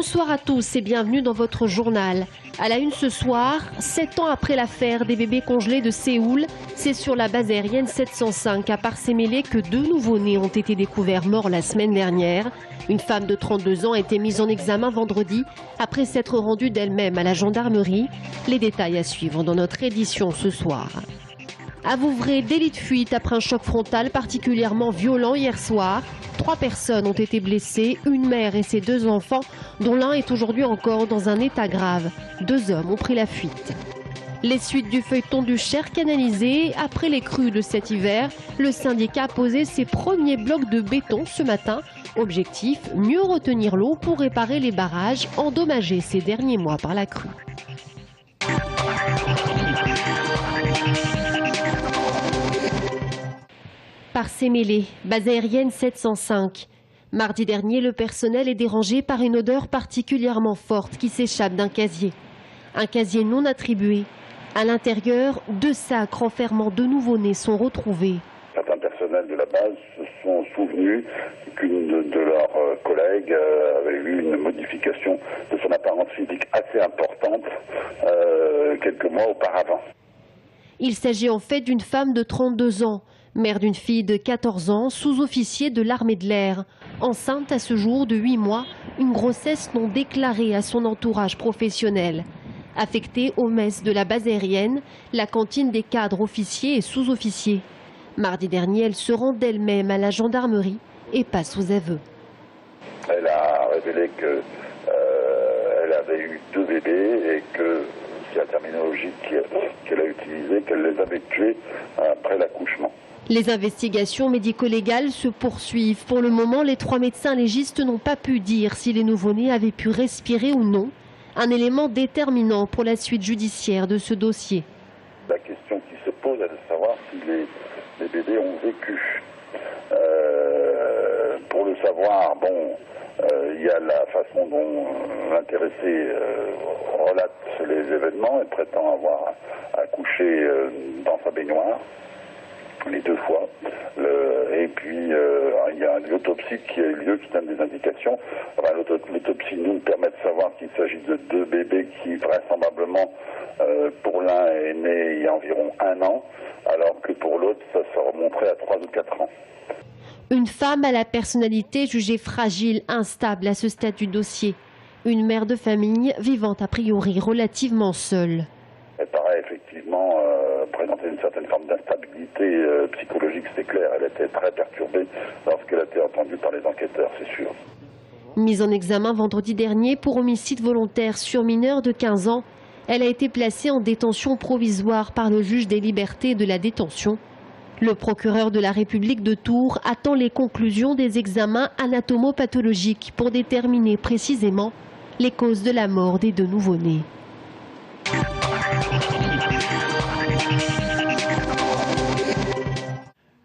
Bonsoir à tous et bienvenue dans votre journal. À la une ce soir, 7 ans après l'affaire des bébés congelés de Séoul, c'est sur la base aérienne 705 à Parcémélé que 2 nouveau-nés ont été découverts morts la semaine dernière. Une femme de 32 ans a été mise en examen vendredi après s'être rendue d'elle-même à la gendarmerie. Les détails à suivre dans notre édition ce soir. À Vouvray, délit de fuite après un choc frontal particulièrement violent hier soir. 3 personnes ont été blessées, une mère et ses 2 enfants, dont l'un est aujourd'hui encore dans un état grave. 2 hommes ont pris la fuite. Les suites du feuilleton du Cher canalisé. Après les crues de cet hiver, le syndicat a posé ses premiers blocs de béton ce matin. Objectif, mieux retenir l'eau pour réparer les barrages endommagés ces derniers mois par la crue. Parcémélé, base aérienne 705. Mardi dernier, le personnel est dérangé par une odeur particulièrement forte qui s'échappe d'un casier. Un casier non attribué. À l'intérieur, 2 sacs renfermant 2 nouveau-nés sont retrouvés. Certains personnels de la base se sont souvenus qu'une de leurs collègues avait eu une modification de son apparence physique assez importante quelques mois auparavant. Il s'agit en fait d'une femme de 32 ans. Mère d'une fille de 14 ans, sous-officier de l'armée de l'air. Enceinte à ce jour de 8 mois, une grossesse non déclarée à son entourage professionnel. Affectée aux messes de la base aérienne, la cantine des cadres officiers et sous-officiers. Mardi dernier, elle se rend d'elle-même à la gendarmerie et passe aux aveux. Elle a révélé qu'elle avait eu 2 bébés et que, c'est la terminologie qu'elle a utilisée, qu'elle les avait tués après l'accouchement. Les investigations médico-légales se poursuivent. Pour le moment, les 3 médecins légistes n'ont pas pu dire si les nouveau-nés avaient pu respirer ou non. Un élément déterminant pour la suite judiciaire de ce dossier. La question qui se pose est de savoir si les bébés ont vécu. Pour le savoir, il y a la façon dont l'intéressé relate les événements et prétend avoir accouché dans sa baignoire. Les 2 fois. Et puis, il y a l'autopsie qui a eu lieu, qui donne des indications. Enfin, l'autopsie nous permet de savoir qu'il s'agit de 2 bébés qui, vraisemblablement, pour l'un est né il y a environ 1 an, alors que pour l'autre, ça se remonterait à 3 ou 4 ans. Une femme à la personnalité jugée fragile, instable à ce stade du dossier. Une mère de famille vivant a priori relativement seule. Elle paraît effectivement présenter une certaine forme d'instabilité psychologique, c'est clair. Elle était très perturbée lorsqu'elle a été entendue par les enquêteurs, c'est sûr. Mise en examen vendredi dernier pour homicide volontaire sur mineur de 15 ans, elle a été placée en détention provisoire par le juge des libertés et de la détention. Le procureur de la République de Tours attend les conclusions des examens anatomopathologiques pour déterminer précisément les causes de la mort des 2 nouveau-nés.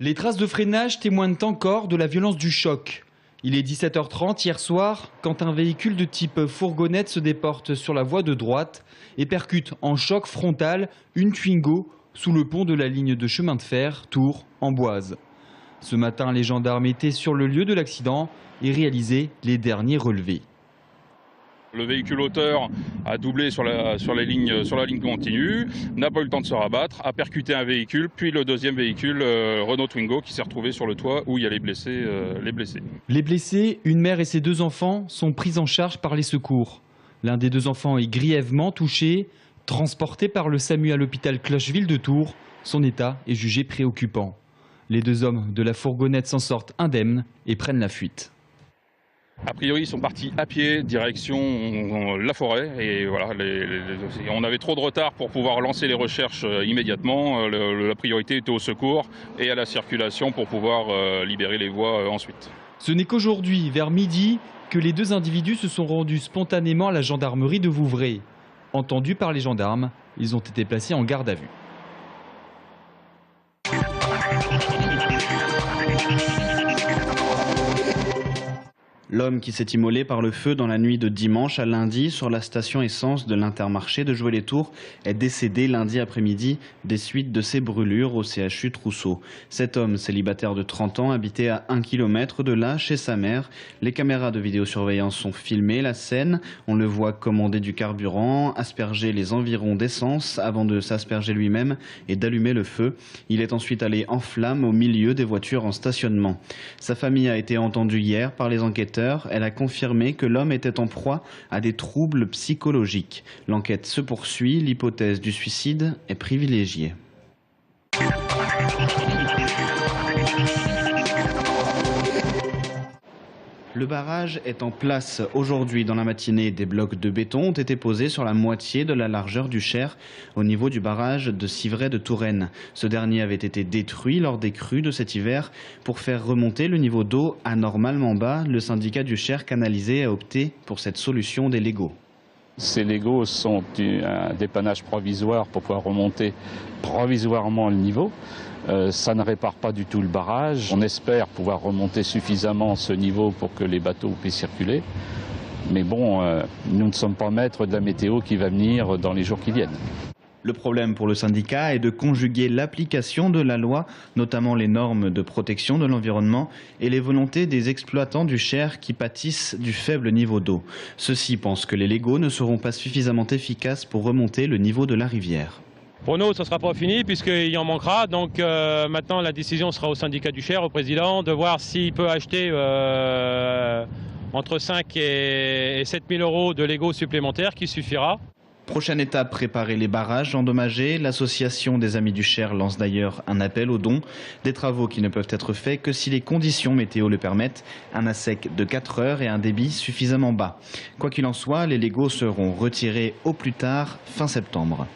Les traces de freinage témoignent encore de la violence du choc. Il est 17h30 hier soir quand un véhicule de type fourgonnette se déporte sur la voie de droite et percute en choc frontal une Twingo sous le pont de la ligne de chemin de fer Tours-Amboise. Ce matin, les gendarmes étaient sur le lieu de l'accident et réalisaient les derniers relevés. Le véhicule auteur a doublé sur la ligne continue, n'a pas eu le temps de se rabattre, a percuté un véhicule, puis le deuxième véhicule, Renault Twingo, qui s'est retrouvé sur le toit où il y a les blessés. Les blessés, une mère et ses 2 enfants, sont pris en charge par les secours. L'un des 2 enfants est grièvement touché, transporté par le SAMU à l'hôpital Clocheville de Tours. Son état est jugé préoccupant. Les 2 hommes de la fourgonnette s'en sortent indemnes et prennent la fuite. A priori, ils sont partis à pied, direction la forêt. Et voilà, on avait trop de retard pour pouvoir lancer les recherches immédiatement. La priorité était au secours et à la circulation pour pouvoir libérer les voies ensuite. Ce n'est qu'aujourd'hui, vers midi, que les 2 individus se sont rendus spontanément à la gendarmerie de Vouvray. Entendus par les gendarmes, ils ont été placés en garde à vue. L'homme qui s'est immolé par le feu dans la nuit de dimanche à lundi sur la station essence de l'Intermarché de Joué-les-Tours est décédé lundi après-midi des suites de ses brûlures au CHU Trousseau. Cet homme célibataire de 30 ans habitait à 1 km de là chez sa mère. Les caméras de vidéosurveillance ont filmé la scène. On le voit commander du carburant, asperger les environs d'essence avant de s'asperger lui-même et d'allumer le feu. Il est ensuite allé en flammes au milieu des voitures en stationnement. Sa famille a été entendue hier par les enquêteurs. Elle a confirmé que l'homme était en proie à des troubles psychologiques. L'enquête se poursuit, l'hypothèse du suicide est privilégiée. Le barrage est en place aujourd'hui dans la matinée. Des blocs de béton ont été posés sur la moitié de la largeur du Cher au niveau du barrage de Civray de Touraine. Ce dernier avait été détruit lors des crues de cet hiver. Pour faire remonter le niveau d'eau anormalement bas, le syndicat du Cher canalisé a opté pour cette solution des Legos. Ces Legos sont un dépannage provisoire pour pouvoir remonter provisoirement le niveau. Ça ne répare pas du tout le barrage. On espère pouvoir remonter suffisamment ce niveau pour que les bateaux puissent circuler. Mais bon, nous ne sommes pas maîtres de la météo qui va venir dans les jours qui viennent. Le problème pour le syndicat est de conjuguer l'application de la loi, notamment les normes de protection de l'environnement, et les volontés des exploitants du Cher qui pâtissent du faible niveau d'eau. Ceux-ci pensent que les Legos ne seront pas suffisamment efficaces pour remonter le niveau de la rivière. Pour nous, ça ne sera pas fini puisqu'il en manquera. Donc maintenant, la décision sera au syndicat du Cher, au président, de voir s'il peut acheter entre 5 et 7 000 euros de Legos supplémentaires qui suffira. Prochaine étape, préparer les barrages endommagés. L'association des Amis du Cher lance d'ailleurs un appel aux dons. Des travaux qui ne peuvent être faits que si les conditions météo le permettent. Un assec de 4 heures et un débit suffisamment bas. Quoi qu'il en soit, les Legos seront retirés au plus tard fin septembre.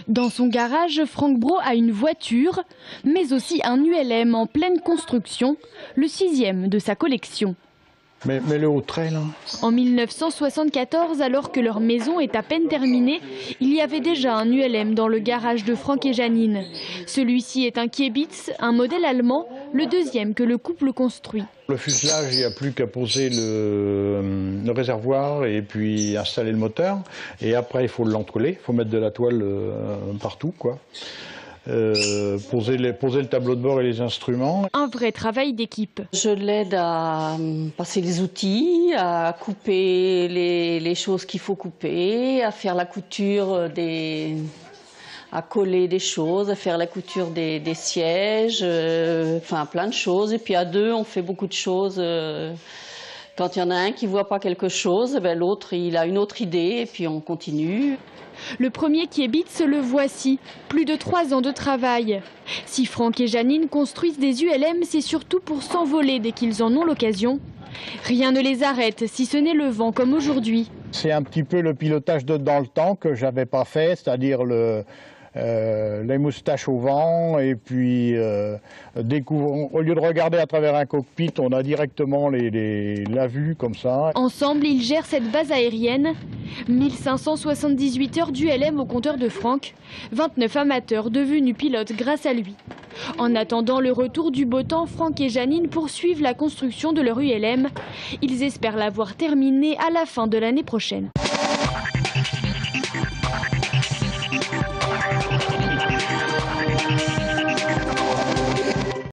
Dans son garage, Franck Brault a une voiture, mais aussi un ULM en pleine construction, le 6e de sa collection. Mais le haut trait, là. En 1974, alors que leur maison est à peine terminée, il y avait déjà un ULM dans le garage de Franck et Janine. Celui-ci est un Kiebitz, un modèle allemand, le deuxième que le couple construit. Le fuselage, il n'y a plus qu'à poser le réservoir et puis installer le moteur. Et après, il faut l'encoller, il faut mettre de la toile partout, quoi. Poser le tableau de bord et les instruments. Un vrai travail d'équipe. Je l'aide à passer les outils, à couper les choses qu'il faut couper, à faire la couture à coller des choses, à faire la couture des sièges, enfin plein de choses. Et puis à deux, on fait beaucoup de choses. Quand il y en a un qui ne voit pas quelque chose, ben l'autre il a une autre idée et puis on continue. Le premier Kiebitz, le voici. Plus de 3 ans de travail. Si Franck et Janine construisent des ULM, c'est surtout pour s'envoler dès qu'ils en ont l'occasion. Rien ne les arrête, si ce n'est le vent comme aujourd'hui. C'est un petit peu le pilotage dans le temps que je n'avais pas fait, c'est-à-dire les moustaches au vent et puis au lieu de regarder à travers un cockpit, on a directement la vue comme ça. Ensemble, ils gèrent cette base aérienne. 1578 heures d'ULM au compteur de Franck, 29 amateurs devenus pilotes grâce à lui. En attendant le retour du beau temps, Franck et Janine poursuivent la construction de leur ULM. Ils espèrent l'avoir terminée à la fin de l'année prochaine.